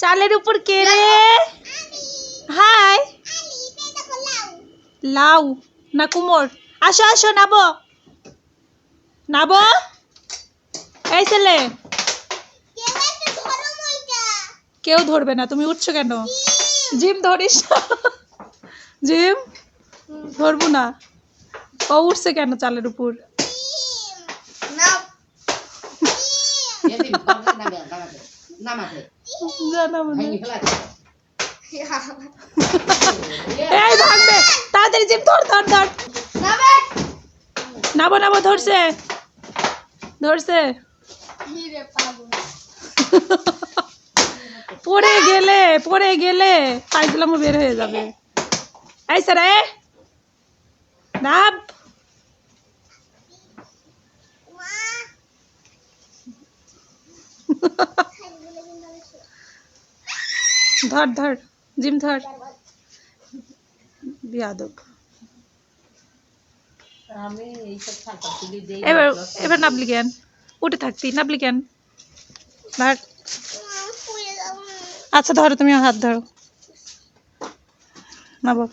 চালের উপর কে রে? হাই। লাউ না কুমড়? আসো আসো, নাবো নাবো। এই ছেলে, কেউ ধরবে না, তুমি উঠছো কেন? জিম ধরিস না। জিম ধরবো না। ও উঠছে কেন চালের উপর? এই ভাগবে তাড়াতাড়ি, জিম ধর ধর ধর। নাবো নাবো, ধরছে ধরছে। পড়ে গেলে ফাইজলামও বের হয়ে যাবে। এই স্যার, নাব। ধর ধর, জিম ধর। বিয়াদব। এবার এবার নাবলি কেন? উঠে থাকতি, নাবলি কেন? ধর। আচ্ছা ধরো, তুমি হাত ধরো, নাবো।